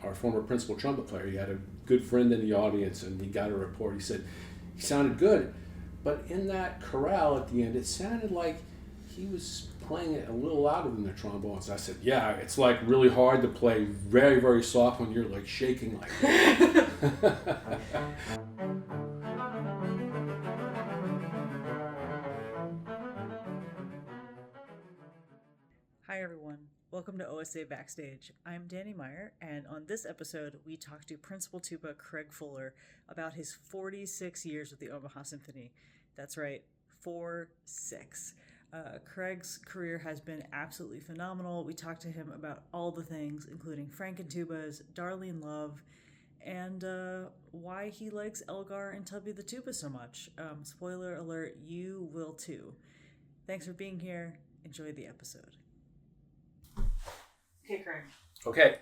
our former principal trumpet player. He had a good friend in the audience, and he got a report. He said he sounded good, but in that chorale at the end, it sounded like he was playing it a little louder than the trombones. I said, yeah, it's like really hard to play very, very soft when you're like shaking like that. Hi everyone, welcome to OSA Backstage. I'm Dani Meyer, and on this episode we talk to Principal Tuba Craig Fuller about his 46 years with the Omaha Symphony. That's right, 4-6. Craig's career has been absolutely phenomenal. We talked to him about all the things, including Frankentubas, Darlene Love, and why he likes Elgar and Tubby the Tuba so much. Spoiler alert, you will too. Thanks for being here. Enjoy the episode. Okay, Craig. Okay.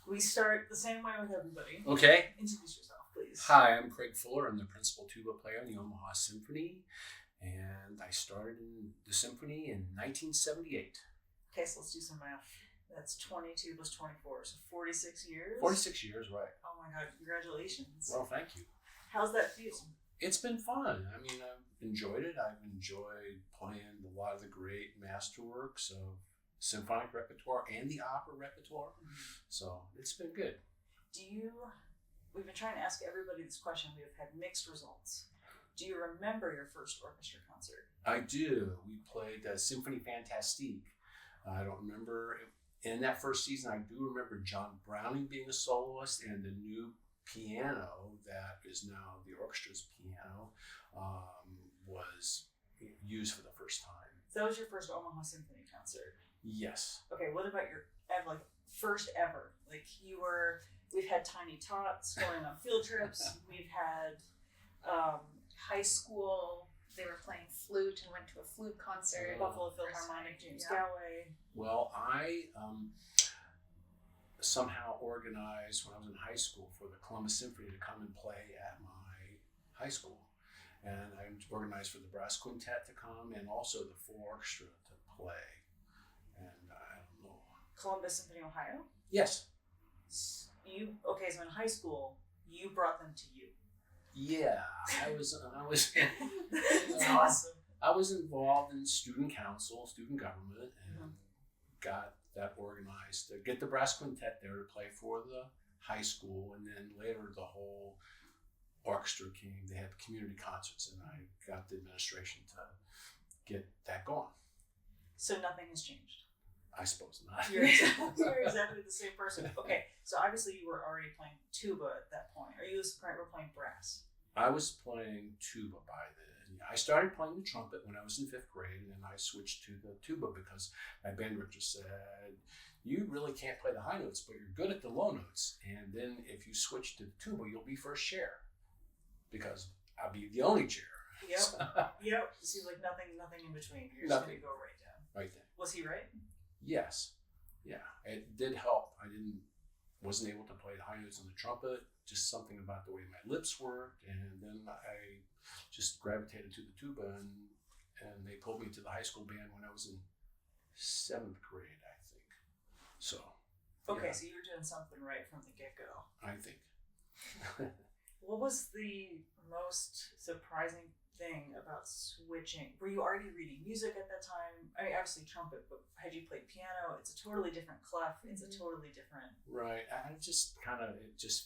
We start the same way with everybody. Okay. Introduce yourself, please. Hi, I'm Craig Fuller. I'm the principal tuba player in the Omaha Symphony, and I started in the Symphony in 1978. Okay, so let's do some math. That's 22 plus 24, so 46 years? 46 years, right. Oh my god, congratulations. Well, thank you. How's that feel? It's been fun. I mean, I've enjoyed it. I've enjoyed playing a lot of the great masterworks of symphonic repertoire and the opera repertoire. Mm-hmm. So it's been good. We've been trying to ask everybody this question. We've had mixed results. Do you remember your first orchestra concert? I do. We played Symphony Fantastique. I don't remember, in that first season, I do remember John Browning being a soloist, and the new piano that is now the orchestra's piano was used for the first time. So that was your first Omaha Symphony concert? Yes. Okay, what about your first ever? We've had Tiny Tots going on field trips. We've had high school. They were playing flute and went to a flute concert. Buffalo Philharmonic, James Galway. Well, I somehow organized when I was in high school for the Columbus Symphony to come and play at my high school. And I organized for the brass quintet to come and also the full orchestra to play. And I don't know. Columbus Symphony, Ohio? Yes. So in high school, you brought them to you. Yeah, I was. That's awesome. I was involved in student council, student government, and got that organized to get the brass quintet there to play for the high school, and then later the whole orchestra came. They had community concerts, and I got the administration to get that going. So nothing has changed? I suppose not. You're exactly the same person. Okay, so obviously you were already playing tuba at that point. Were playing brass? I was playing tuba by then. I started playing the trumpet when I was in 5th grade, and then I switched to the tuba because my band director said, you really can't play the high notes, but you're good at the low notes. And then if you switch to the tuba, you'll be first chair because I'll be the only chair. Yep. Yep. It seems like nothing in between. You're just going to go right down. Right then. Was he right? Yes. Yeah. It did help. I wasn't able to play the high notes on the trumpet, just something about the way my lips worked, and then I just gravitated to the tuba, and they pulled me to the high school band when I was in 7th grade, I think. So. Okay, yeah. So you were doing something right from the get-go. I think. What was the most surprising thing about switching? Were you already reading music at that time? I mean, obviously trumpet, but had you played piano? It's a totally different clef. It's a totally different. Right. It just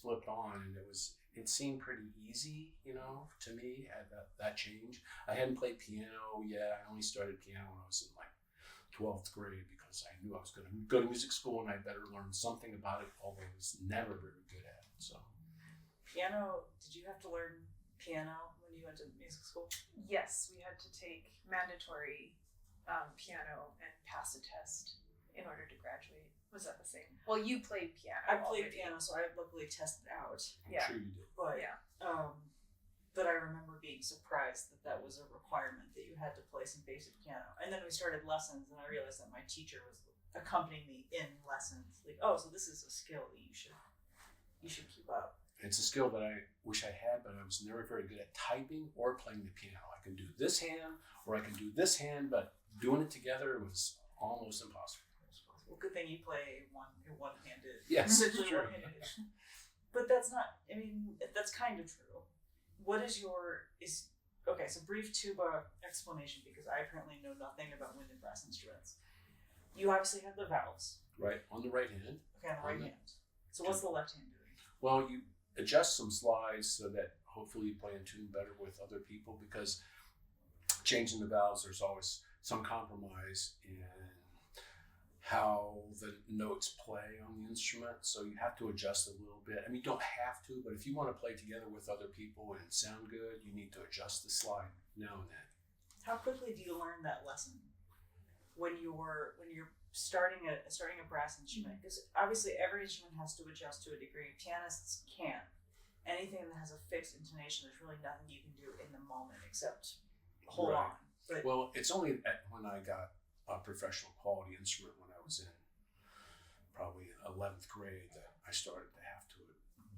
flipped on, and it seemed pretty easy, to me at that change. I hadn't played piano yet. I only started piano when I was in 12th grade because I knew I was going to go to music school and I better learn something about it, although I was never very good at it. So. Piano, did you have to learn piano when you went to music school? Yes, we had to take mandatory piano and pass a test in order to graduate. Was that the same? Well, you played piano. I played piano, so I luckily tested out. I'm sure you did. But but I remember being surprised that was a requirement that you had to play some basic piano. And then we started lessons, and I realized that my teacher was accompanying me in lessons. So this is a skill that you should keep up. It's a skill that I wish I had, but I was never very good at typing or playing the piano. I can do this hand or I can do this hand, but doing it together was almost impossible. Well, good thing you play one-handed. Yes, Essentially true. one-handed. But that's not. I mean, that's kind of true. What is okay? So brief tuba explanation, because I apparently know nothing about wind and brass instruments. You obviously have the valves. Right, on the right hand. Okay, on the right hand. So what's the left hand doing? Well, you adjust some slides so that hopefully you play in tune better with other people, because changing the valves, there's always some compromise in how the notes play on the instrument. So you have to adjust a little bit. I mean, you don't have to, but if you want to play together with other people and sound good, you need to adjust the slide now and then. How quickly do you learn that lesson when you're starting a brass instrument? Because obviously every instrument has to adjust to a degree. Pianists can't. Anything that has a fixed intonation, there's really nothing you can do in the moment except hold Right. on. But Well, it's only when I got a professional quality instrument when I was in probably 11th grade that I started to have to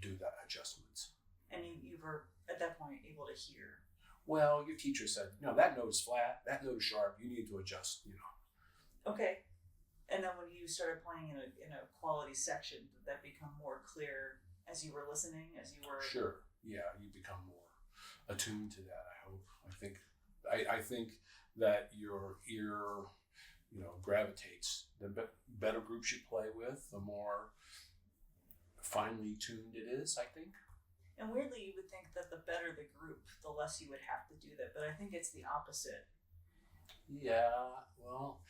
do that adjustments. and you were at that point able to hear. Well, your teacher said, no, that note is flat, that note is sharp, you need to adjust, Okay. And then when you started playing in a quality section, did that become more clear as you were listening, as you were? Sure. Yeah, you become more attuned to that, I hope. I think that your ear, gravitates. The better groups you play with, the more finely tuned it is, I think. And weirdly, you would think that the better the group, the less you would have to do that. But I think it's the opposite. Yeah, well,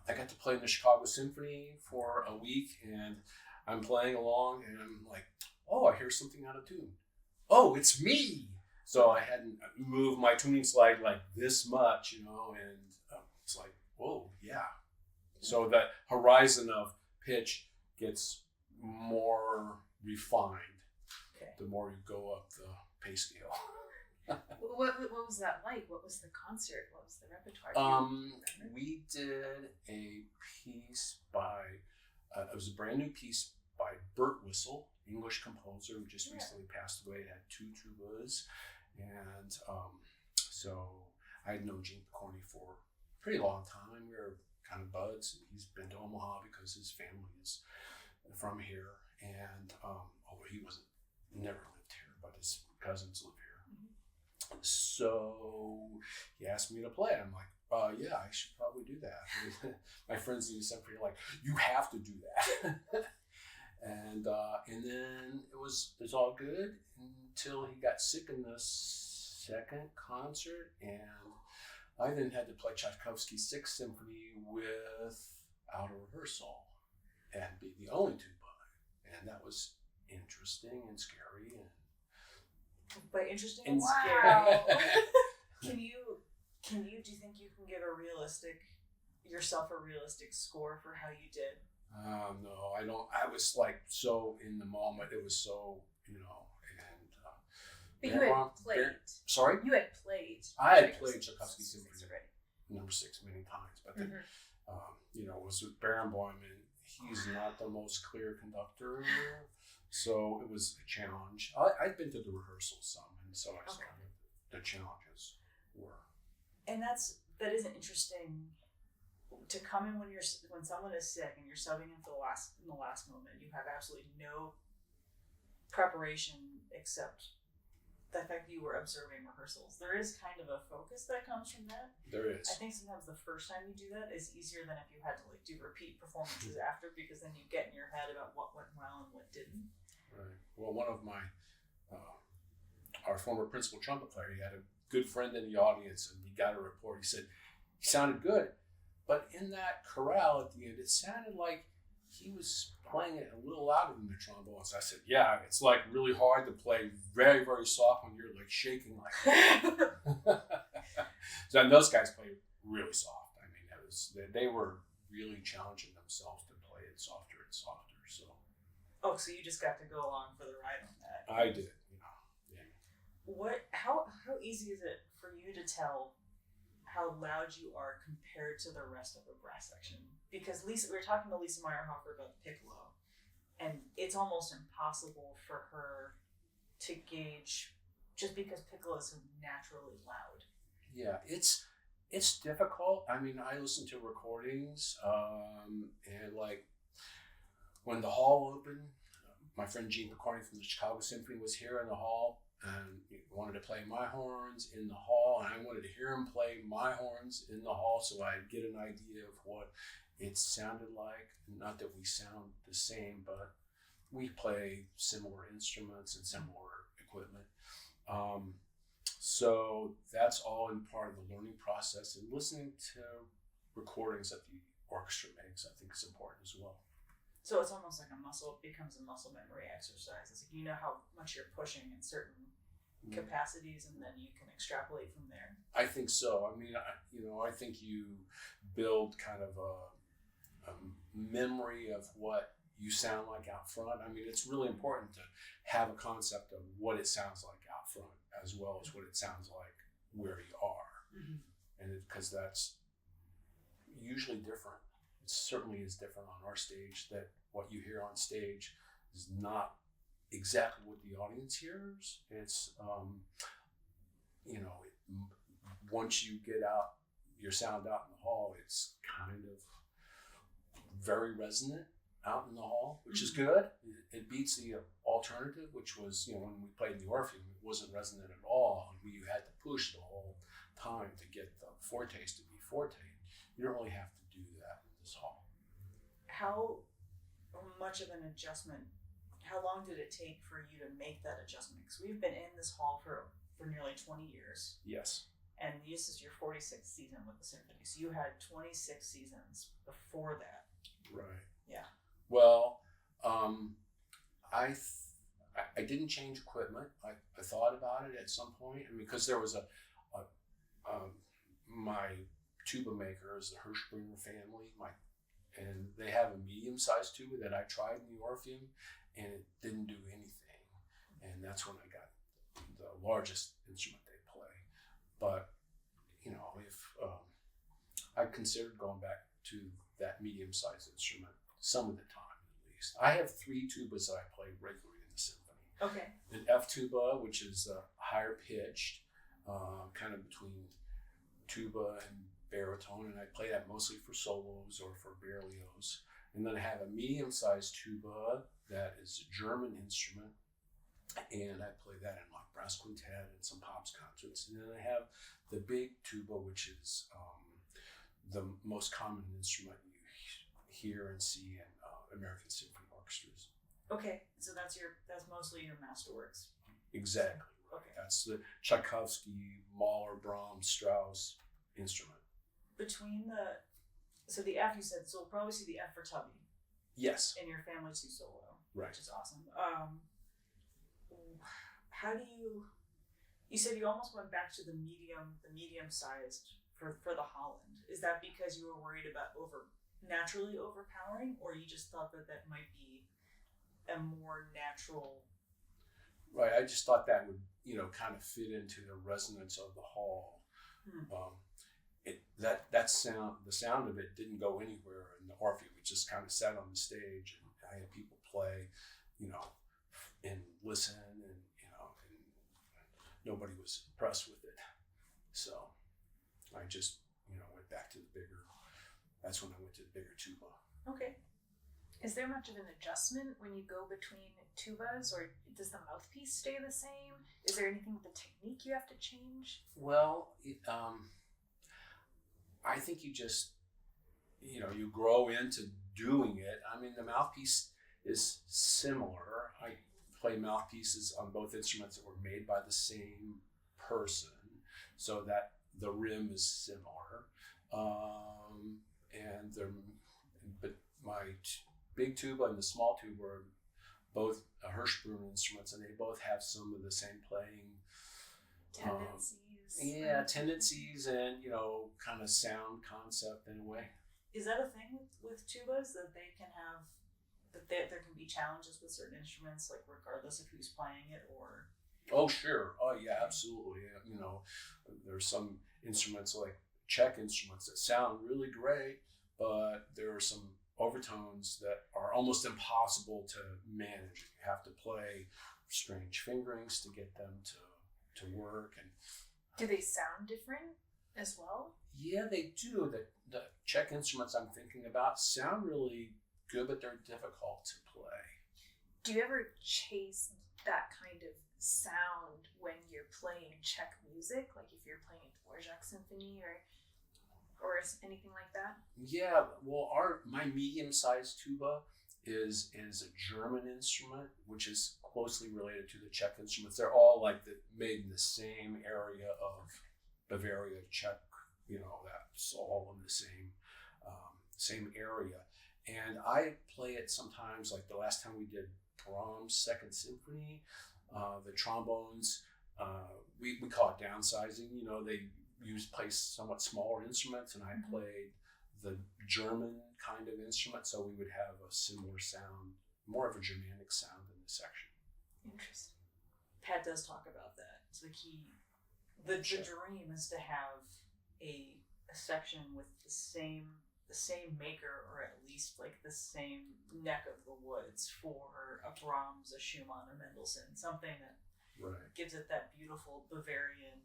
I got to play in the Chicago Symphony for a week, and I'm playing along, and I'm like, oh, I hear something out of tune. Oh, it's me! So I hadn't moved my tuning slide like this much, and it's like, whoa, yeah. So that horizon of pitch gets more refined the more you go up the pay scale. What was that like? What was the concert? What was the repertoire? Do you remember? We did a piece by, it was a brand new piece by Burt Whistle, English composer who just recently passed away. It had 2 tubas. And so I had known Gene Picorni for a pretty long time. We were kind of buds. He's been to Omaha because his family is from here. And although he never lived here, but his cousins live here. Mm-hmm. So he asked me to play. I'm like, yeah, I should probably do that. My friends in the Symphony are like, you have to do that. And then it was all good until he got sick in the second concert, and I then had to play Tchaikovsky's Sixth Symphony without a rehearsal and be the only tuba, and that was interesting and scary. But interesting and Wow. scary. Do you think you can give yourself a realistic score for how you did? No, I don't. I was like so in the moment. It was so, and. But you had played. Sorry? You had played. I had played Tchaikovsky Symphony number 6 many times, but then, it was with Barenboim, and he's not the most clear conductor, so it was a challenge. I'd been to the rehearsals some, and so I saw the challenges were. And that is interesting. To come in when someone is sick and you're subbing in the last moment, you have absolutely no preparation except the fact that you were observing rehearsals. There is kind of a focus that comes from that. There is. I think sometimes the first time you do that is easier than if you had to do repeat performances after, because then you get in your head about what went well and what didn't. Right. Well, one of our former principal trumpet player, he had a good friend in the audience, and he got a report. He said he sounded good. But in that chorale at the end, it sounded like he was playing it a little louder than the trombones. I said, yeah, it's like really hard to play very, very soft when you're like shaking like that. So, and those guys play really soft. I mean, they were really challenging themselves to play it softer and softer. So. Oh, so you just got to go along for the ride on that. I did, Yeah. How easy is it for you to tell how loud you are compared to the rest of the brass section? Because we were talking to Lisa Meyerhofer about the piccolo, and it's almost impossible for her to gauge just because piccolo is so naturally loud. Yeah, It's difficult. I mean, I listen to recordings, and like when the hall opened, my friend Gene Picardi from the Chicago Symphony was here in the hall and he wanted to play my horns in the hall, and I wanted to hear him play my horns in the hall so I'd get an idea of what it sounded like. Not that we sound the same, but we play similar instruments and similar equipment. So that's all in part of the learning process, and listening to recordings that the orchestra makes, I think, is important as well. So it's almost like it becomes a muscle memory exercise. It's like you know how much you're pushing in certain capacities, and then you can extrapolate from there. I think so. I mean, I think you build kind of a memory of what you sound like out front. I mean, it's really important to have a concept of what it sounds like out front as well as what it sounds like where you are. And because that's usually different. It certainly is different on our stage, that what you hear on stage is not exactly what the audience hears. It's, once you get out your sound out in the hall, it's kind of very resonant out in the hall, which is good. It beats the alternative, which was, when we played in the Orpheum, it wasn't resonant at all. And you had to push the whole time to get the fortes to be forte. You don't really have to do that in this hall. How much of an adjustment, how long did it take for you to make that adjustment? Because we've been in this hall for nearly 20 years. Yes. And this is your 46th season with the Symphony. So you had 26 seasons before that. Right. Yeah. Well, I didn't change equipment. I thought about it at some point. I mean, because there was my tuba maker is the Hirschspringer family, and they have a medium-sized tuba that I tried in the Orpheum, and it didn't do anything. And that's when I got the largest instrument they play. But if I considered going back to that medium-sized instrument some of the time, at least. I have 3 tubas that I play regularly in the Symphony. Okay. An F tuba, which is higher pitched, kind of between tuba and baritone, and I play that mostly for solos or for Berlioz. And then I have a medium-sized tuba that is a German instrument, and I play that in like brass quintet and some pops concerts. And then I have the big tuba, which is the most common instrument you hear and see in American symphony orchestras. Okay, so that's mostly your masterworks. Exactly. Okay. That's the Tchaikovsky, Mahler, Brahms, Strauss instrument. Between the F you said, so we'll probably see the F for Tubby. Yes. In your Family 2 solo. Right. Which is awesome. How do you said you almost went back to the medium sized for the Holland. Is that because you were worried about naturally overpowering, or you just thought that might be a more natural? Right. I just thought that would, kind of fit into the resonance of the hall. The sound of it didn't go anywhere in the Orpheum. It just kind of sat on the stage, and I had people play, and listen, and nobody was impressed with it. So I just, went back to the bigger. That's when I went to the bigger tuba. Okay. Is there much of an adjustment when you go between tubas, or does the mouthpiece stay the same? Is there anything with the technique you have to change? Well, I think you just, you grow into doing it. I mean, the mouthpiece is similar. I play mouthpieces on both instruments that were made by the same person, so that the rim is similar. But my big tuba and the small tuba are both Hirschspringer instruments, and they both have some of the same playing tendencies. Tendencies and kind of sound concept in a way. Is that a thing with tubas, that they can have there can be challenges with certain instruments, like regardless of who's playing it, or? Oh sure, oh yeah, absolutely. There's some instruments like Czech instruments that sound really great, but there are some overtones that are almost impossible to manage. You have to play strange fingerings to get them to work. And do they sound different? as well? Yeah, they do. The Czech instruments I'm thinking about sound really good, but they're difficult to play. Do you ever chase that kind of sound when you're playing Czech music? Like if you're playing Dvorak Symphony or anything like that? Yeah, well, my medium-sized tuba is a German instrument, which is closely related to the Czech instruments. They're all made in the same area of Bavaria, Czech. That's all in the same area. And I play it sometimes. Like the last time we did Brahms' Second Symphony, the trombones, we call it downsizing. They play somewhat smaller instruments, and I played the German kind of instrument, so we would have a similar sound, more of a Germanic sound in this section. Interesting. Pat does talk about that. It's the dream is to have a section with the same maker, or at least like the same neck of the woods for a Brahms, a Schumann, a Mendelssohn, something that gives it that beautiful Bavarian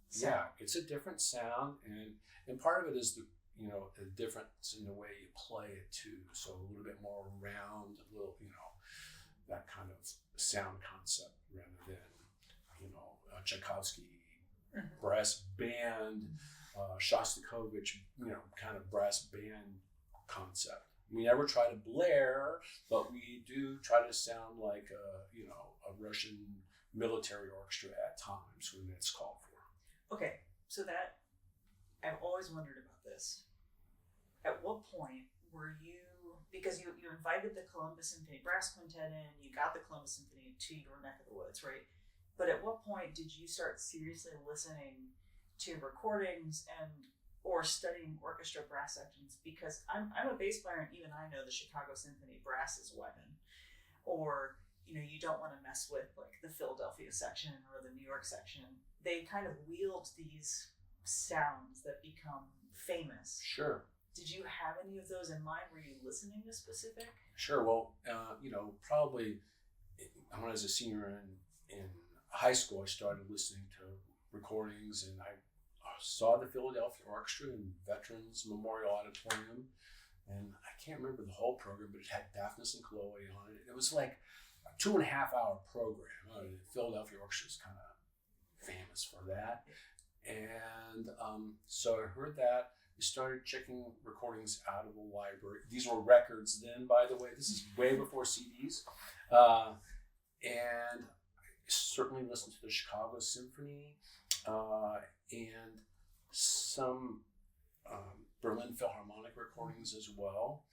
sound. Yeah, it's a different sound, and part of it is the difference in the way you play it too. So a little bit more round, a little, that kind of sound concept rather than, Tchaikovsky brass band, Shostakovich, kind of brass band concept. We never try to blare, but we do try to sound like a Russian military orchestra at times when it's called for. Okay, so that I've always wondered about this. At what point were you, because you invited the Columbus Symphony Brass Quintet in, you got the Columbus Symphony to your neck of the woods, right? But at what point did you start seriously listening to recordings or studying orchestra brass sections? Because I'm a bass player, and even I know the Chicago Symphony brass is weapon. Or, you don't want to mess with like the Philadelphia section or the New York section. They kind of wield these sounds that become famous. Sure. Did you have any of those in mind? Were you listening to specific? Sure. Well, probably when I was a senior in high school, I started listening to recordings, and I saw the Philadelphia Orchestra in Veterans Memorial Auditorium, and I can't remember the whole program, but it had Daphnis and Chloe on it. It was like a 2.5-hour program. The Philadelphia Orchestra is kind of famous for that. And so I heard that. We started checking recordings out of the library. These were records then, by the way. This is way before CDs. And I certainly listened to the Chicago Symphony and some Berlin Philharmonic recordings as well.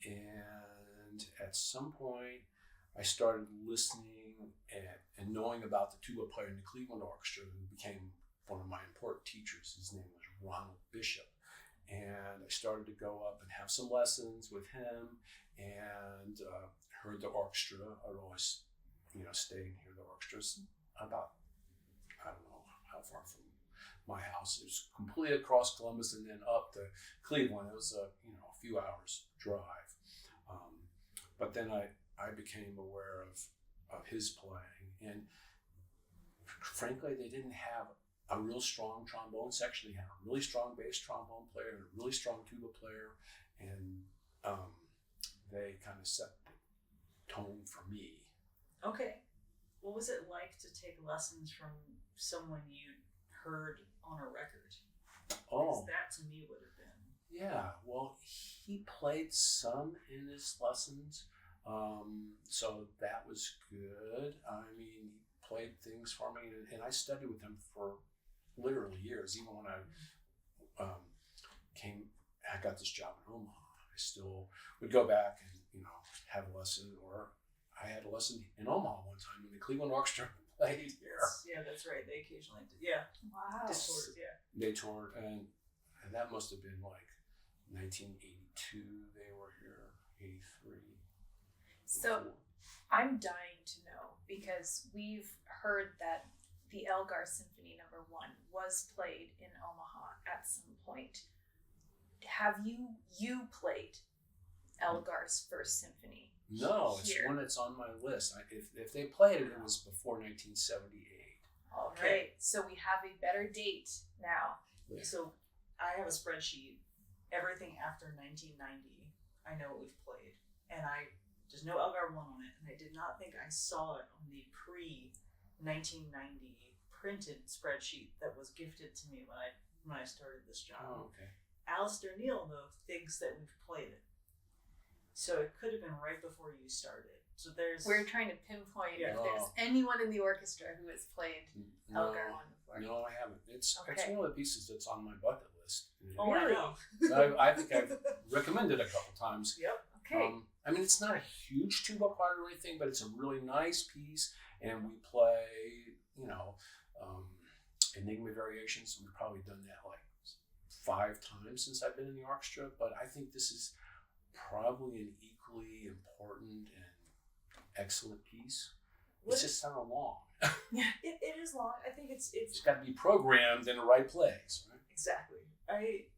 And at some point, I started listening and knowing about the tuba player in the Cleveland Orchestra, who became one of my important teachers. His name was Ronald Bishop. And I started to go up and have some lessons with him, and heard the orchestra. I would always, stay and hear the orchestras about, I don't know how far from my house. It was completely across Columbus and then up to Cleveland. It was a few hours drive. But then I became aware of his playing, and frankly, they didn't have a real strong trombone section. They had a really strong bass trombone player and a really strong tuba player, and they kind of set the tone for me. Okay. What was it like to take lessons from someone you heard on a record? Because that to me would have been. Yeah, well, he played some in his lessons, so that was good. I mean, he played things for me, and I studied with him for literally years. Even when I I got this job in Omaha, I still would go back and have a lesson, or I had a lesson in Omaha one time when the Cleveland Orchestra played here. Yeah, that's right. They occasionally did. Yeah. Wow. Did tours, yeah. They toured, and that must have been like 1982. They were here, 83. So I'm dying to know, because we've heard that the Elgar Symphony No. 1 was played in Omaha at some point. Have you played Elgar's first symphony? No, it's here? one that's on my list. If they played it, it was before 1978. All right, so we have a better date now. Yeah. So I have a spreadsheet. Everything after 1990, I know what we've played, and there's no Elgar 1 on it, and I did not think I saw it on the pre-1990 printed spreadsheet that was gifted to me when I started this job. Oh, okay. Alistair Neal, though, thinks that we've played it. So it could have been right before you started. So We're trying to pinpoint Yeah. if there's anyone in the orchestra who has played Elgar 1 before. No, I haven't. It's Okay. one of the pieces that's on my bucket list. Oh, I know. So I think I've recommended it a couple times. Yep. Okay. I mean, it's not a huge tuba part or anything, but it's a really nice piece, and we play, Enigma variations. We've probably done that like 5 times since I've been in the orchestra, but I think this is probably an equally important and excellent piece. It's just kind of long. Yeah, it is long. I think it's got to be programmed in the right place, right? exactly.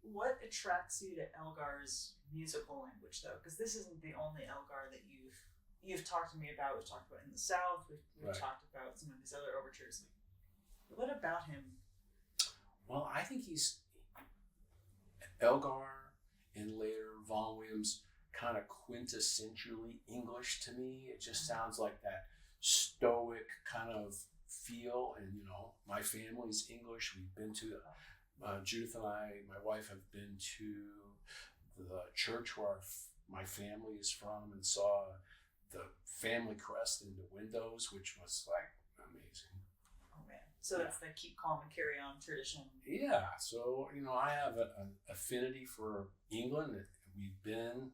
What attracts you to Elgar's musical language, though? Because this isn't the only Elgar that you've talked to me about. We've talked about in the South. We've Right. talked about some of his other overtures. What about him? Well, I think he's Elgar and later Vaughan Williams, kind of quintessentially English to me. It just sounds like that stoic kind of feel. And my family's English. We've been to Judith and I, my wife, have been to the church where my family is from and saw the family crest in the windows, which was like amazing. Oh man! So that's the keep calm and carry on tradition. Yeah, so I have an affinity for England. We've been,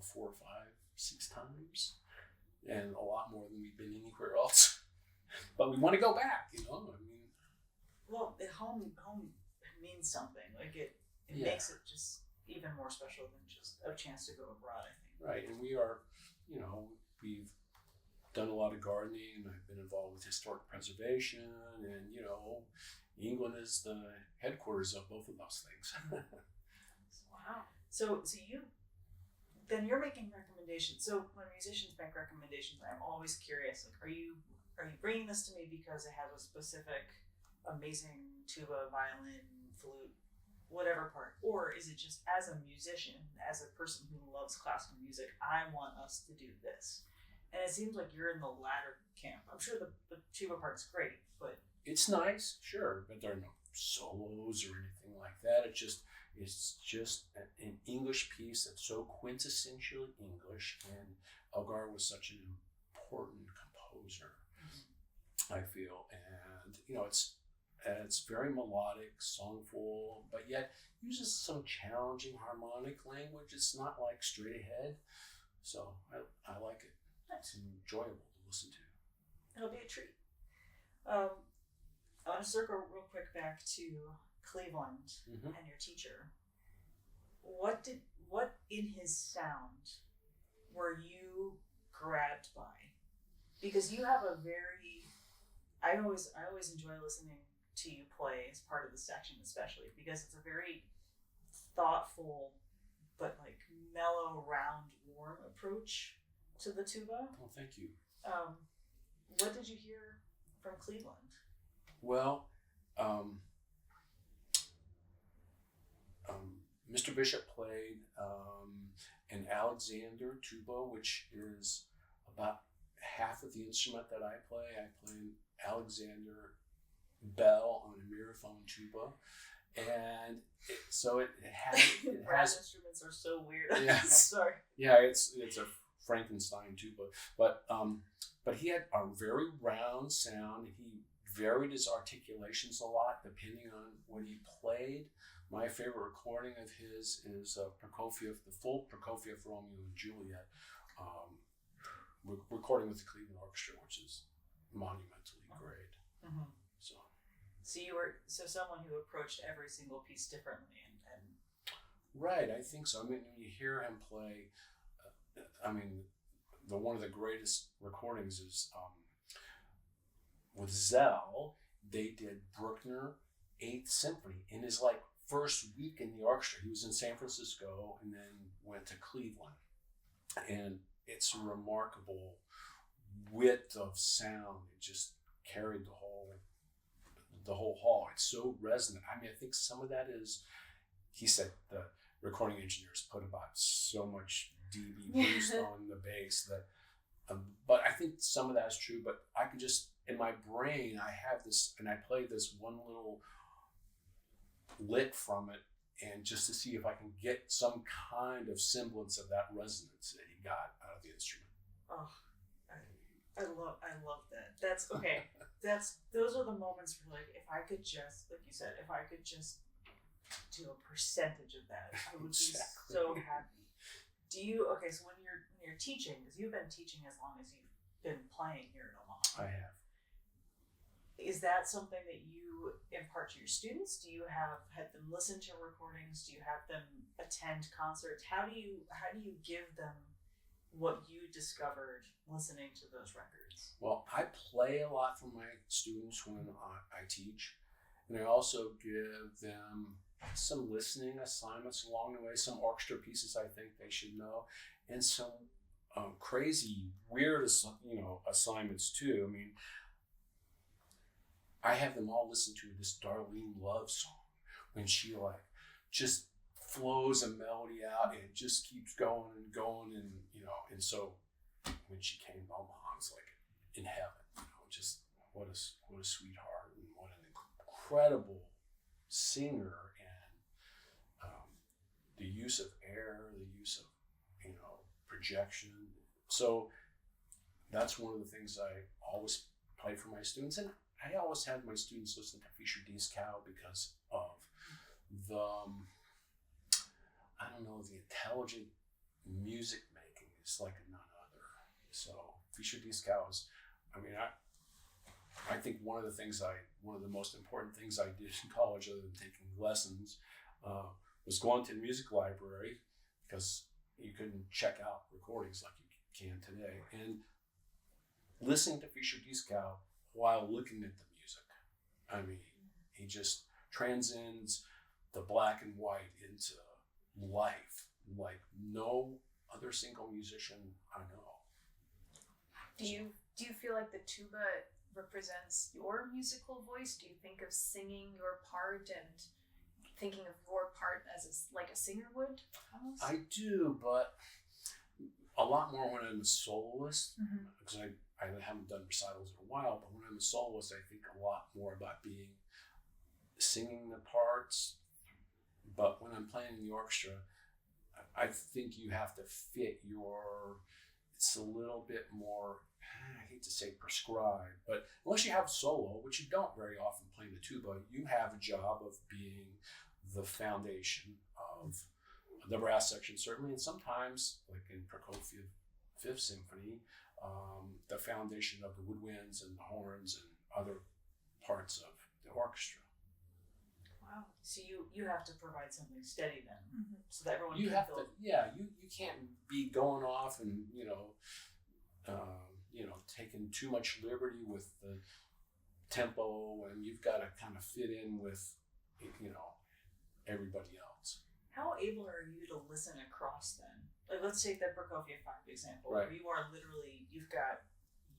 4 or 5, 6 times, and a lot more than we've been anywhere else. But we want to go back, Well, the home means something. Like it Yeah. makes it just even more special than just a chance to go abroad, I think. Right, and we are, we've done a lot of gardening, and I've been involved with historic preservation, and England is the headquarters of both of those things. Wow. So you're making recommendations. So when musicians make recommendations, I'm always curious. Like, are you bringing this to me because it has a specific, amazing tuba, violin, flute, whatever part, or is it just as a musician, as a person who loves classical music, I want us to do this? And it seems like you're in the latter camp. I'm sure the tuba part's great, but It's nice, sure, but there are no solos or anything like that. It's just an English piece that's so quintessentially English, and Elgar was such an important composer, I feel, and it's very melodic, songful, but yet uses some challenging harmonic language. It's not like straight ahead, so I like it. It's enjoyable to listen to. it'll be a treat. I want to circle real quick back to Cleveland and your teacher. What in his sound were you grabbed by? Because you have I always enjoy listening to you play as part of the section, especially because it's a very thoughtful but like mellow, round, warm approach to the tuba. Oh, thank you. What did you hear from Cleveland? Well, Mr. Bishop played an Alexander tuba, which is about half of the instrument that I play. I play an Alexander bell on a mirrophone tuba, and it has instruments are so weird. Yeah. Sorry. Yeah, it's a Frankenstein tuba, but he had a very round sound. He varied his articulations a lot depending on what he played. My favorite recording of his is Prokofiev, the full Prokofiev Romeo and Juliet, recording with the Cleveland Orchestra, which is monumentally great. Mm-hmm. So you were someone who approached every single piece differently, and right, I think so. I mean, when you hear him play, one of the greatest recordings is with Zell. They did Bruckner 8th Symphony in his first week in the orchestra. He was in San Francisco and then went to Cleveland, and it's a remarkable width of sound. It just carried the whole the whole hall. It's so resonant. I mean, I think some of that is, he said the recording engineers put about so much dB boost on the bass that, but I think some of that is true. But I could just, in my brain, I have this, and I play this one little lick from it, and just to see if I can get some kind of semblance of that resonance that he got out of the instrument. Oh, I love that. That's okay. Those are the moments where, like, if I could just, like you said, if I could just do a percentage of that, I would be so happy. So when you're teaching, because you've been teaching as long as you've been playing here in Omaha. I have. Is that something that you impart to your students? Do you have them listen to recordings? Do you have them attend concerts? How do you give them what you discovered listening to those records? Well, I play a lot for my students when I teach, and I also give them some listening assignments along the way, some orchestra pieces I think they should know, and some crazy, weird, assignments too. I mean, I have them all listen to this Darlene Love song when she just flows a melody out and it just keeps going and going, and and so when she came to Omaha, I was like in heaven, just what a sweetheart, and what an incredible singer, and the use of air, the use of projection. So that's one of the things I always play for my students, and I always have my students listen to Fischer Dieskau because of the the intelligent music making is like none other. So Fischer Dieskau is, I think one of the most important things I did in college, other than taking lessons, was going to the music library, because you couldn't check out recordings like you can today, and listening to Fischer Dieskau while looking at the music. I mean, he just transcends the black and white into life like no other single musician I know. Do you feel like the tuba represents your musical voice? Do you think of singing your part and thinking of your part as like a singer would, almost? I do, but a lot more when I'm a soloist, because I haven't done recitals in a while, but when I'm a soloist, I think a lot more about singing the parts. But when I'm playing in the orchestra, I think you have to fit it's a little bit more, I hate to say prescribed, but unless you have solo, which you don't very often playing the tuba, you have a job of being the foundation of the brass section, certainly, and sometimes, like in Prokofiev Fifth Symphony, the foundation of the woodwinds and the horns and other parts of the orchestra. Wow. So you have to provide something steady then, so that everyone You can have feel. to, you can't be going off and taking too much liberty with the tempo, and you've got to kind of fit in with everybody else. How able are you to listen across then? Like, let's take the Prokofiev 5 example, right, where you are literally, you've got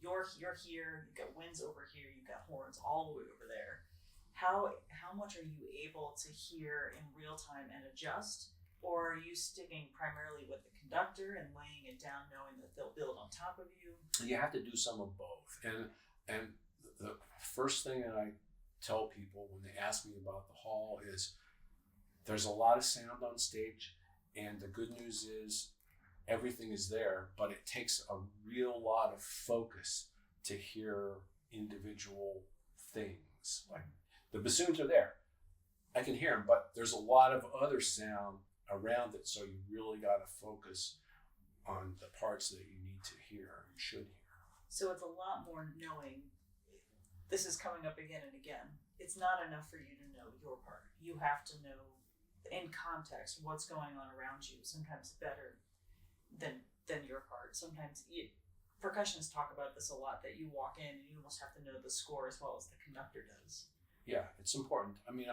you're here, you've got winds over here, you've got horns all the way over there. How much are you able to hear in real time and adjust? Or are you sticking primarily with the conductor and laying it down knowing that they'll build on top of you? You have to do some of both. And the first thing that I tell people when they ask me about the hall is there's a lot of sound on stage, and the good news is everything is there, but it takes a real lot of focus to hear individual things. Like the bassoons are there. I can hear them, but there's a lot of other sound around it, so you really got to focus on the parts that you need to hear, you should hear. So it's a lot more knowing. This is coming up again and again. It's not enough for you to know your part. You have to know in context what's going on around you, sometimes better than your part. Sometimes percussionists talk about this a lot, that you walk in and you almost have to know the score as well as the conductor does. Yeah, it's important. I mean,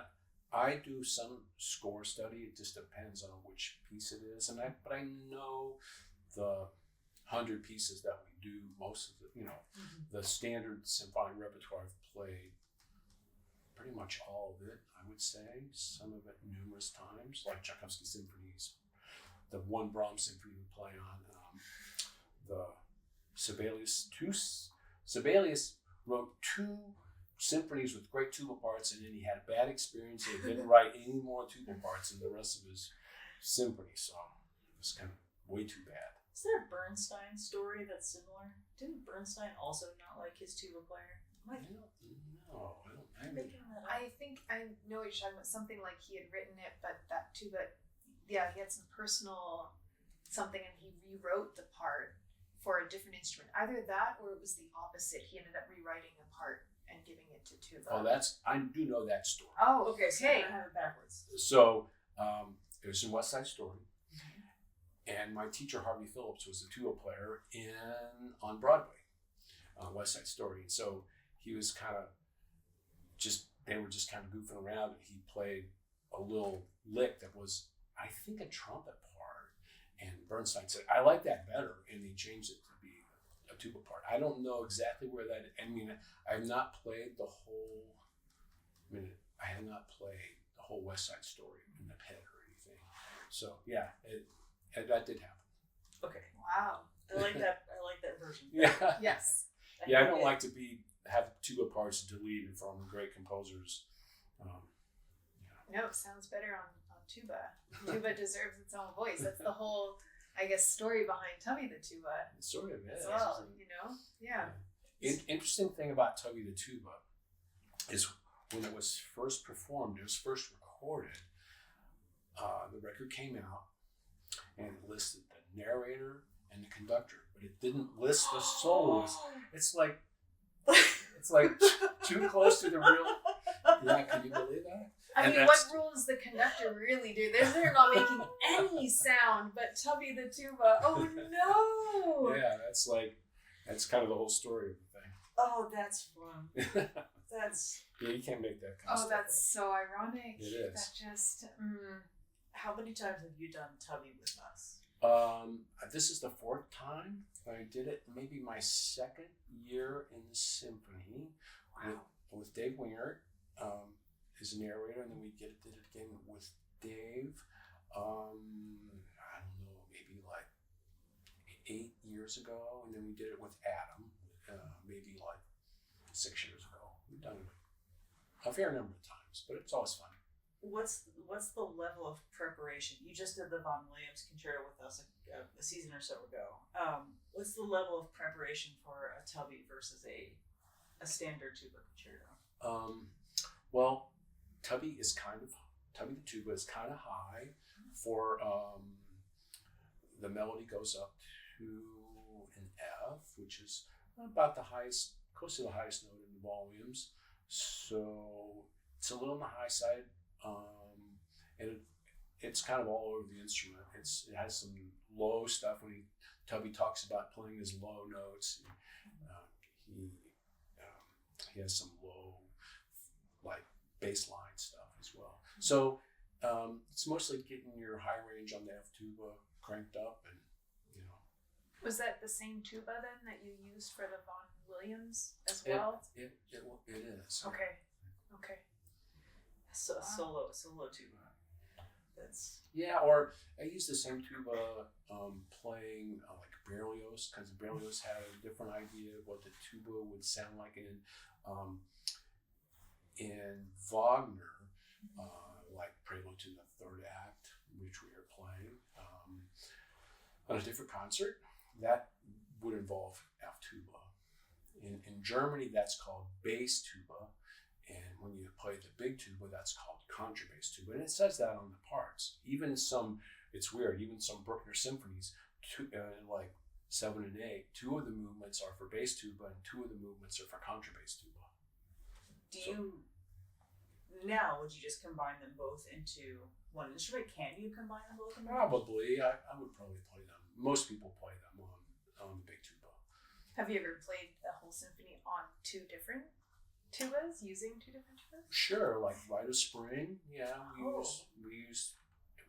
I do some score study. It just depends on which piece it is, but I know the 100 pieces that we do, most of the the standard symphonic repertoire I've played pretty much all of it, I would say. Some of it numerous times, like Tchaikovsky symphonies. The one Brahms symphony we play on, the Sibelius wrote 2 symphonies with great tuba parts, and then he had a bad experience and he didn't write any more tuba parts in the rest of his symphonies. So it was kind of way too bad. Is there a Bernstein story that's similar? Didn't Bernstein also not like his tuba player? I don't know. I'm making that up. I think I know what you're talking about. Something like he had written it, but that tuba, yeah, he had some personal something, and he rewrote the part for a different instrument. Either that, or it was the opposite. He ended up rewriting a part and giving it to tuba. Oh, I do know that story. Oh, okay. So I have it backwards. So it was in West Side Story, and my teacher Harvey Phillips was a tuba player on Broadway, West Side Story. And so he was they were just kind of goofing around, and he played a little lick that was, I think, a trumpet part. And Bernstein said, "I like that better," and he changed it to be a tuba part. I don't know exactly where that. I mean, I have not played the whole. West Side Story in the pit or anything. So yeah, that did happen. Okay. Wow. I like that version. Yeah. Yes. Yeah, I don't like to have tuba parts deleted from great composers. No, it sounds better on tuba. Tuba deserves its own voice. That's the whole, I guess, story behind Tubby the Tuba. It sort of is. As well, Yeah. Interesting thing about Tubby the Tuba is when it was first performed, it was first recorded. The record came out and it listed the narrator and the conductor, but it didn't list the soloist. It's like too close to the real. Yeah, can you believe that? I mean, what role does the conductor really do? They're not making any sound, but Tubby the Tuba. Oh no! Yeah, that's kind of the whole story of the thing. Oh, that's fun. Yeah, you can't make that kind of stuff. Oh, that's so ironic. It is. That just. How many times have you done Tubby with us? This is the 4th time I did it. Maybe my 2nd year in the symphony. Wow. With Dave Wingert as a narrator, and then we did it again with Dave. I don't know, maybe like 8 years ago, and then we did it with Adam, maybe like 6 years ago. We've done it a fair number of times, but it's always fun. What's the level of preparation? You just did the Vaughan Williams concerto with us a season or so ago. What's the level of preparation for a Tubby versus a standard tuba concerto? Well, Tubby the Tuba is kind of high for the melody goes up to an F, which is about the highest, close to the highest note in the volumes. So it's a little on the high side, and it's kind of all over the instrument. It has some low stuff when Tubby talks about playing his low notes. He has some low, like, bass line stuff as well. So it's mostly getting your high range on the F tuba cranked up, and Was that the same tuba then that you used for the Vaughan Williams as well? It is. Okay. So solo tuba. Or I use the same tuba playing like Berlioz, because Berlioz had a different idea of what the tuba would sound like in Wagner, like Prelude to the Third Act, which we are playing on a different concert. That would involve F tuba. In Germany, that's called bass tuba, and when you play the big tuba, that's called contrabass tuba, and it says that on the parts. It's weird, even some Bruckner symphonies, like 7 and 8, 2 of the movements are for bass tuba and 2 of the movements are for contrabass tuba. Would you just combine them both into one instrument? Can you combine them both? Probably. I would probably play them. Most people play them on the big tuba. Have you ever played the whole symphony on 2 different tubas, using 2 different tubas? Sure, like Rite of Spring. Yeah, we use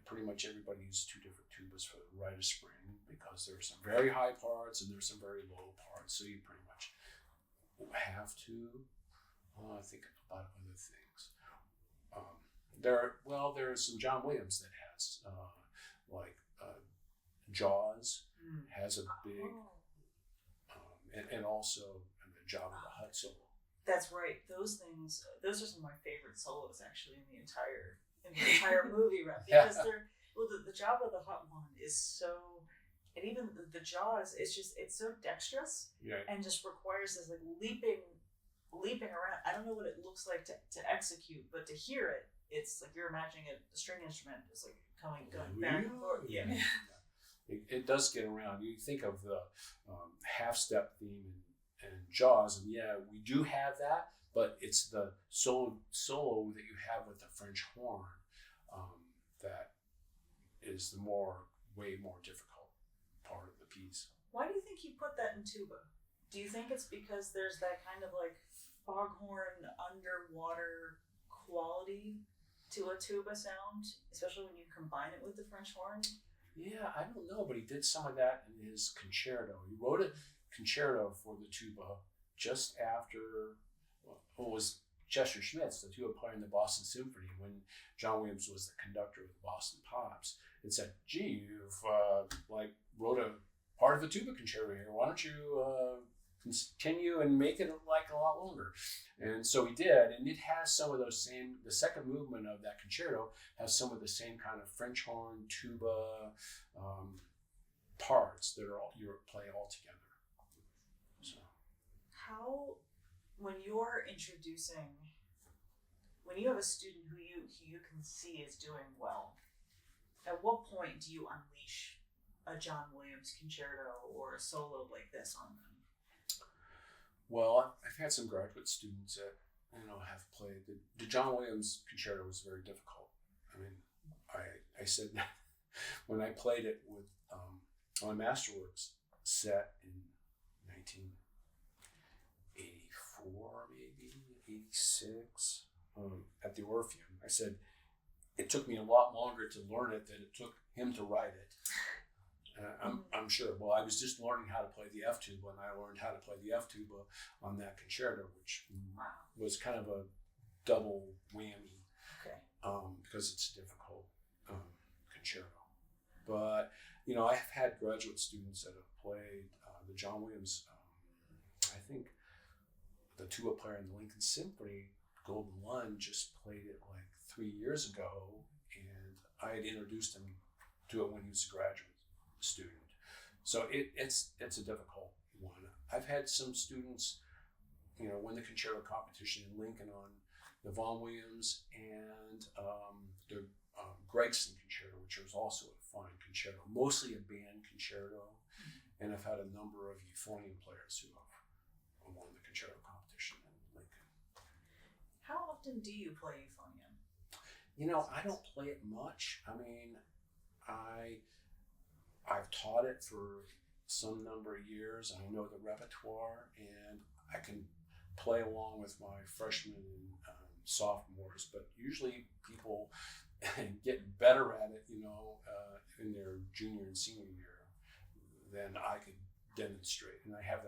pretty much everybody uses 2 different tubas for the Rite of Spring, because there are some very high parts and there's some very low parts, so you pretty much have to. I think about other things. There's some John Williams that has Jaws has a big, and also the Jabba the Hutt solo. That's right. Those are some of my favorite solos actually in the entire movie, right? Because the Jabba the Hutt one is so, and even the Jaws, it's so dexterous, and just requires this like leaping around. I don't know what it looks like to execute, but to hear it, it's like you're imagining a string instrument is like going back and forth. Yeah. It does get around. You think of the half step theme and Jaws, and we do have that, but it's the solo that you have with the French horn that is the way more difficult part of the piece. Why do you think you put that in tuba? Do you think it's because there's that kind of like foghorn underwater quality to a tuba sound, especially when you combine it with the French horn? Yeah, I don't know, but he did some of that in his concerto. He wrote a concerto for the tuba just after what was Chester Schmitt's, the tuba player in the Boston Symphony, when John Williams was the conductor of the Boston Pops, and said, "Gee, you've wrote a part of the tuba concerto here. Why don't you continue and make it like a lot longer?" And so he did, and it has some of those same. The second movement of that concerto has some of the same kind of French horn, tuba parts that you play all together. So, how, when you're introducing, when you have a student who you can see is doing well, at what point do you unleash a John Williams concerto or a solo like this on them? Well, I've had some graduate students that have played the John Williams concerto was very difficult. I mean, I said that when I played it with on Masterworks set in 1984, maybe 86, at the Orpheum, I said it took me a lot longer to learn it than it took him to write it. I'm sure. Well, I was just learning how to play the F tuba, and I learned how to play the F tuba on that concerto, which was kind of a double whammy. Okay. Because it's a difficult concerto. But I've had graduate students that have played the John Williams. I think the tuba player in the Lincoln Symphony, Golden Lund, just played it like 3 years ago, and I had introduced him to it when he was a graduate student. So it's a difficult one. I've had some students, win the concerto competition in Lincoln on the Vaughan Williams and the Gregson concerto, which was also a fine concerto, mostly a band concerto. And I've had a number of euphonium players who have won the concerto competition in Lincoln. How often do you play euphonium? I don't play it much. I mean, I've taught it for some number of years. I know the repertoire, and I can play along with my freshmen and sophomores. But usually, people get better at it, in their junior and senior year than I could demonstrate. And I have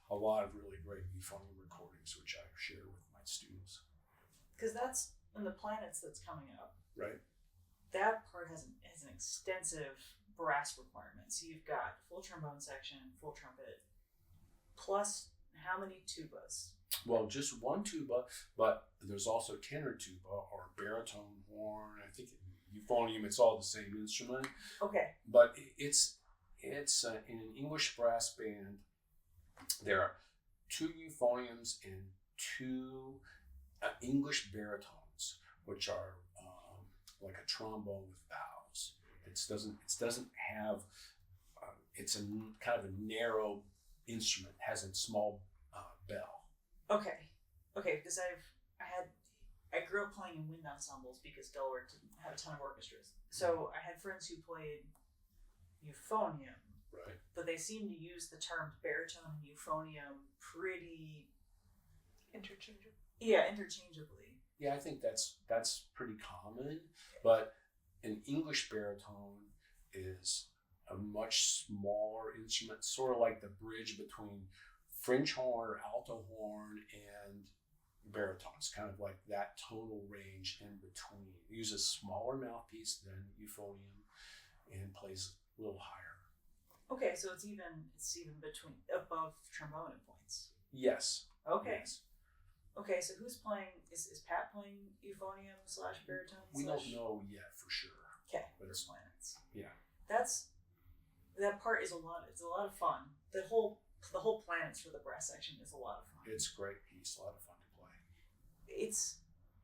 a lot of really great euphonium recordings, which I share with my students. Because that's in the Planets that's coming up. Right. That part has an extensive brass requirement. So you've got full trombone section, full trumpet, plus how many tubas? Well, just one tuba, but there's also tenor tuba or baritone horn. I think euphonium, it's all the same instrument. Okay. But it's in an English brass band. There are 2 euphoniums and 2 English baritones, which are like a trombone with valves. It doesn't have. It's a kind of a narrow instrument. It has a small bell. Okay. Because I grew up playing in wind ensembles because Delaware didn't have a ton of orchestras. So I had friends who played euphonium. Right. But they seem to use the terms baritone and euphonium pretty interchangeably. Yeah, interchangeably. Yeah, I think that's pretty common. But an English baritone is a much smaller instrument, sort of like the bridge between French horn or alto horn and baritones, kind of like that tonal range in between. It uses a smaller mouthpiece than euphonium and plays a little higher. Okay, so it's even between above trombone in points. Yes. Okay. Yes. Okay, so who's playing? Is Pat playing euphonium / baritone? We don't know yet for sure. Okay, but it's planets. Yeah. That part is a lot. It's a lot of fun. The whole planets for the brass section is a lot of fun. It's a great piece. A lot of fun to play.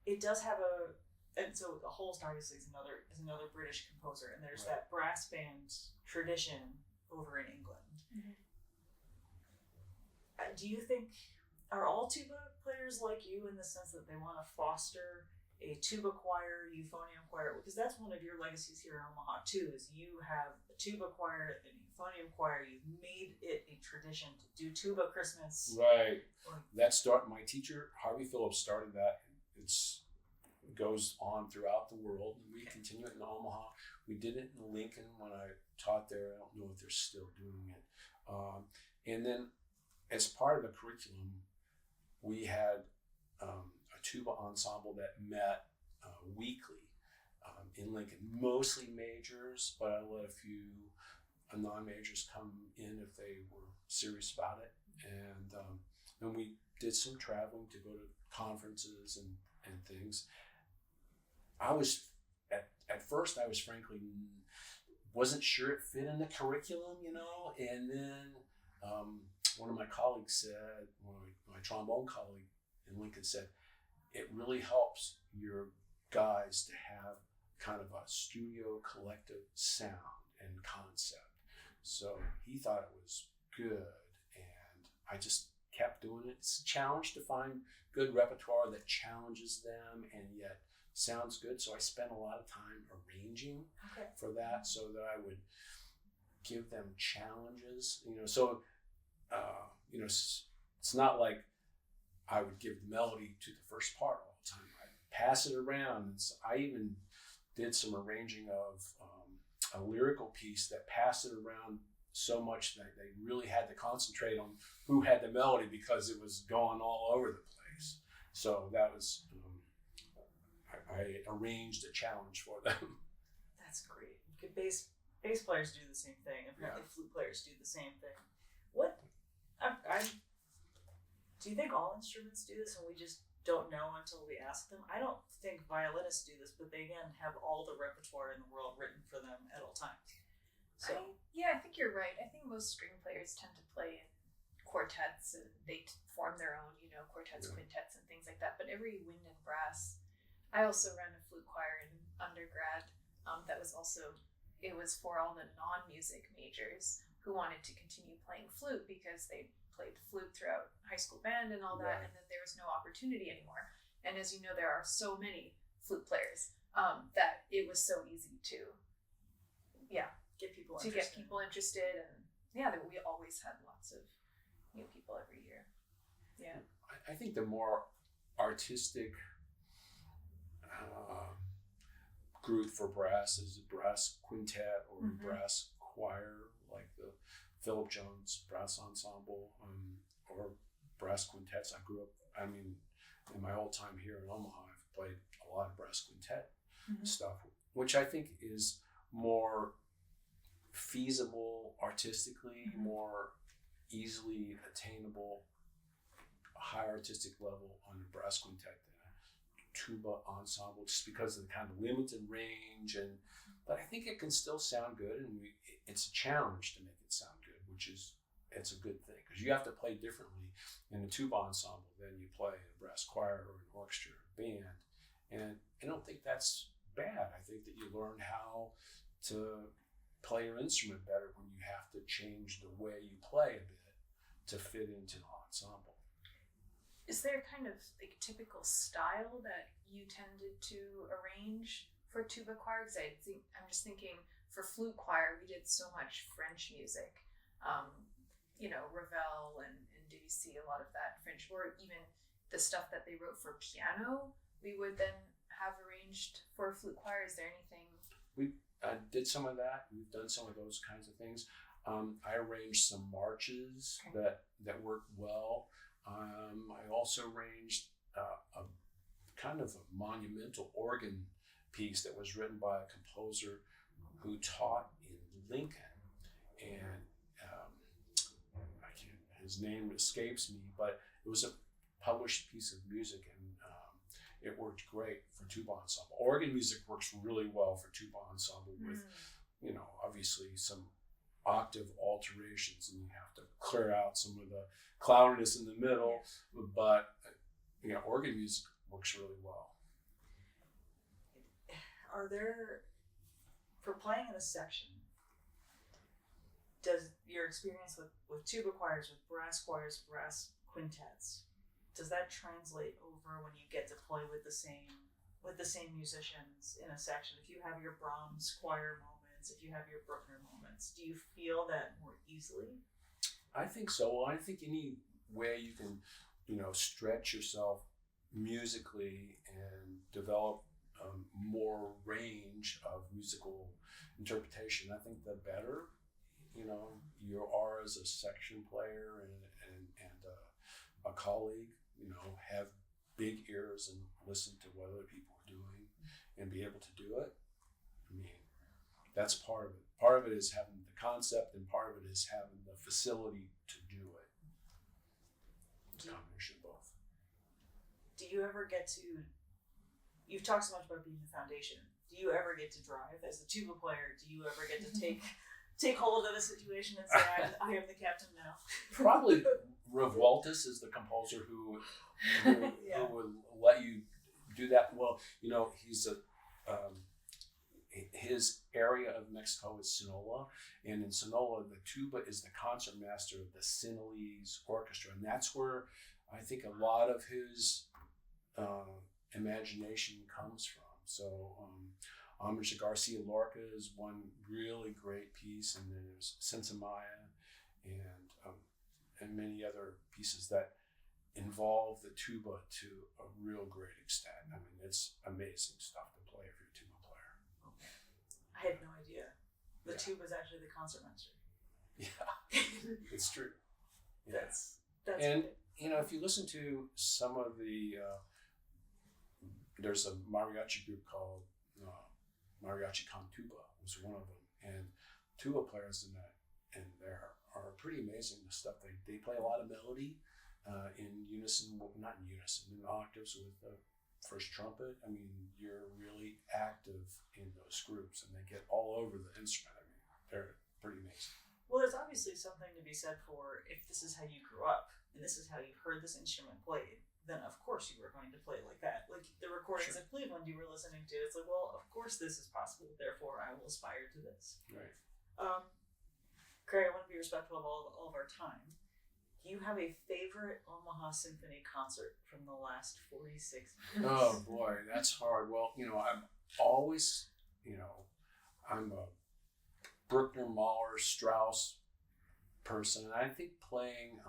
It does have and so the Holst obviously is another British composer, and there's Right. that brass band tradition over in England. Mhm. Do you think are all tuba players like you in the sense that they want to foster a tuba choir, euphonium choir? Because that's one of your legacies here in Omaha too. Is you have a tuba choir and a euphonium choir. You've made it a tradition to do tuba Christmas. Right. My teacher Harvey Phillips started that. It goes on throughout the world, and we continue it in Omaha. We did it in Lincoln when I taught there. I don't know if they're still doing it. And then, as part of the curriculum, we had a tuba ensemble that met weekly in Lincoln. Mostly majors, but I let a few non-majors come in if they were serious about it. And then we did some traveling to go to conferences and things. At first I was frankly wasn't sure it fit in the curriculum, and then one of my colleagues said, my trombone colleague in Lincoln said, it really helps your guys to have kind of a studio collective sound and concept. So he thought it was good, and I just kept doing it. It's a challenge to find good repertoire that challenges them and yet sounds good. So I spent a lot of time arranging for that, so that I would give them challenges. It's not like I would give the melody to the first part all the time. I'd pass it around. And so I even did some arranging of a lyrical piece that passed it around so much that they really had to concentrate on who had the melody because it was going all over the place. So that was, I arranged a challenge for them. That's great. Bass players do the same thing. Apparently, flute players do the same thing. Do you think all instruments do this and we just don't know until we ask them? I don't think violinists do this, but they again have all the repertoire in the world written for them at all times. So I think you're right. I think most string players tend to play in quartets, and they form their own, quartets, quintets, and things like that. But every wind and brass, I also ran a flute choir in undergrad. That was also, it was for all the non-music majors who wanted to continue playing flute because they played flute throughout high school band and all that, and then there was no opportunity anymore. And as you know, there are so many flute players that it was so easy to get people interested, and that we always had lots of new people every year. Yeah, I think the more artistic group for brass is a brass quintet or a brass choir, like the Philip Jones Brass Ensemble, or brass quintets. I grew up, in my whole time here in Omaha, I've played a lot of brass quintet stuff, which I think is more feasible artistically, more easily attainable, a high artistic level on a brass quintet than a tuba ensemble, just because of the kind of limited range. But I think it can still sound good, and it's a challenge to make it sound good, it's a good thing, because you have to play differently in a tuba ensemble than you play in a brass choir or an orchestra or band. And I don't think that's bad. I think that you learn how to play your instrument better when you have to change the way you play a bit to fit into the ensemble. Is there kind of like typical style that you tended to arrange for tuba choir? Because I'm just thinking for flute choir, we did so much French music, Ravel and Debussy, a lot of that French, or even the stuff that they wrote for piano, we would then have arranged for flute choir. Is there anything? We did some of that. We've done some of those kinds of things. I arranged some marches that worked well. I also arranged kind of a monumental organ piece that was written by a composer who taught in Lincoln, and his name escapes me, but it was a published piece of music, and it worked great for tuba ensemble. Organ music works really well for tuba ensemble with, obviously some octave alterations, and you have to clear out some of the cloudiness in the middle, but organ music works really well. Are there, for playing in a section, does your experience with tuba choirs, with brass choirs, brass quintets, does that translate over when you get to play with the same musicians in a section? If you have your Brahms choir moments, if you have your Bruckner moments, do you feel that more easily? I think so. Well, I think any way you can, stretch yourself musically and develop more range of musical interpretation, I think the better, you are as a section player and a colleague, have big ears and listen to what other people are doing and be able to do it. I mean, that's part of it. Part of it is having the concept, and part of it is having the facility to do it. It's a combination of both. Do you ever get to, you've talked so much about being the foundation, do you ever get to drive as the tuba player? Do you ever get to take hold of a situation and say, I am the captain now? Probably Revueltas is the composer who would let you do that. Well, he's his area of Mexico is Sinaloa, and in Sinaloa, the tuba is the concertmaster of the Sinaloese orchestra, and that's where I think a lot of his imagination comes from. So, Homage to Garcia Lorca is one really great piece, and then there's Sensamaya and many other pieces that involve the tuba to a real great extent. I mean, it's amazing stuff to play if you're a tuba player. I had no idea. The tuba is actually the concertmaster. Yeah, it's true. Yeah. That's and great. if you listen to some of the, there's a mariachi group called Mariachi Con Tuba was one of them, and tuba players in there are pretty amazing. The stuff they play a lot of melody in unison, not in unison, in octaves with the first trumpet. I mean, you're really active in those groups, and they get all over the instrument. I mean, they're pretty amazing. Well, there's obviously something to be said for if this is how you grew up and this is how you heard this instrument played, then of course you were going to play like that. Like the recordings of Cleveland you were listening to, it's like, well, of course this is possible, therefore I will aspire to this. Right. Craig, I want to be respectful of all of our time. Do you have a favorite Omaha Symphony concert from the last 46 years? Oh boy, that's hard. Well, I'm always, I'm a Bruckner, Mahler, Strauss person, and I think playing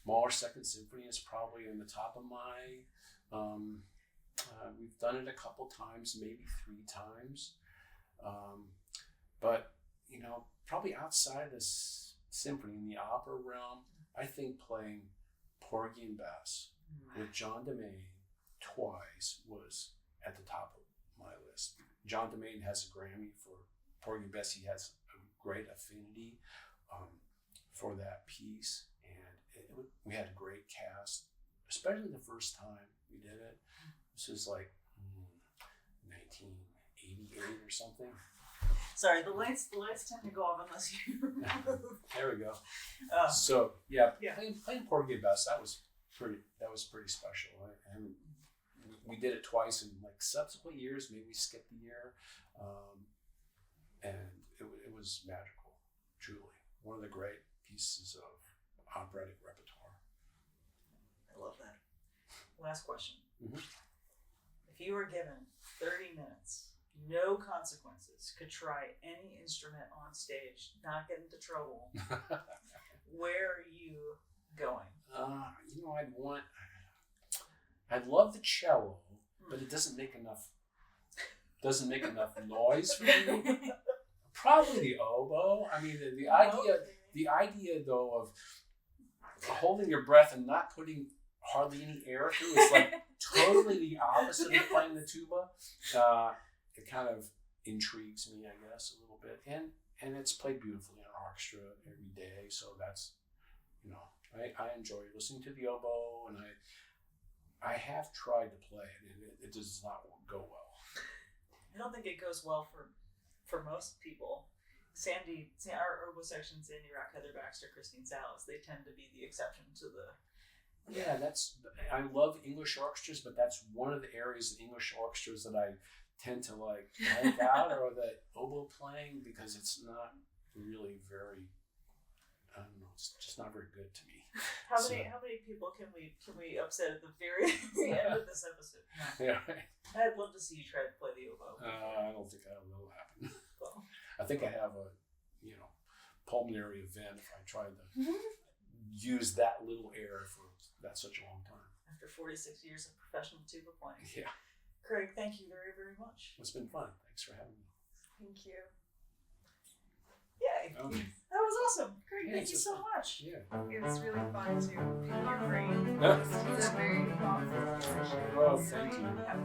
Mahler's Second Symphony is probably in the top of my. We've done it a couple times, maybe 3 times, but probably outside this symphony in the opera realm, I think playing Porgy and Bess with John DeMaine twice was at the top of my list. John DeMaine has a Grammy for Porgy and Bess. He has a great affinity for that piece, and we had a great cast, especially the first time we did it. This was like 1988 or something. Sorry, the lights tend to go off unless you move. There we go. So playing Porgy and Bess, that was pretty special. And we did it twice in like subsequent years. Maybe we skipped a year, and it was magical. Truly, one of the great pieces of operatic repertoire. I love that. Last question. Mm-hmm. If you were given 30 minutes, no consequences, could try any instrument on stage, not get into trouble, where are you going? I'd love the cello, but it doesn't make enough noise for me. Probably the oboe. I mean, the idea though of holding your breath and not putting hardly any air through. It's like totally the opposite of playing the tuba. It kind of intrigues me, I guess, a little bit. And it's played beautifully in an orchestra every day. So that's, I enjoy listening to the oboe, and I have tried to play it, and it does not go well. I don't think it goes well for most people. Our oboe section, Sandy Rock, Heather Baxter, Christine Salas, they tend to be the exception to the. Yeah, I love English orchestras, but that's one of the areas in English orchestras that I tend to like blank out, or the oboe playing, because it's not really very, I don't know, it's just not very good to me. How many people can we upset at the very end of this episode? No. Yeah, right. I'd love to see you try to play the oboe. I don't think that will happen. Well, I think I have a, pulmonary event if I tried to use that little air for that such a long time. After 46 years of professional tuba playing. Yeah. Craig, thank you very, very much. It's been fun. Thanks for having me. Thank you. Yay. Okay. That was awesome. Craig, Yeah, thank you so much. Yeah. It was really fun to pick your brain. Yeah. It's a very thoughtful decision. Well, thank you. Yeah.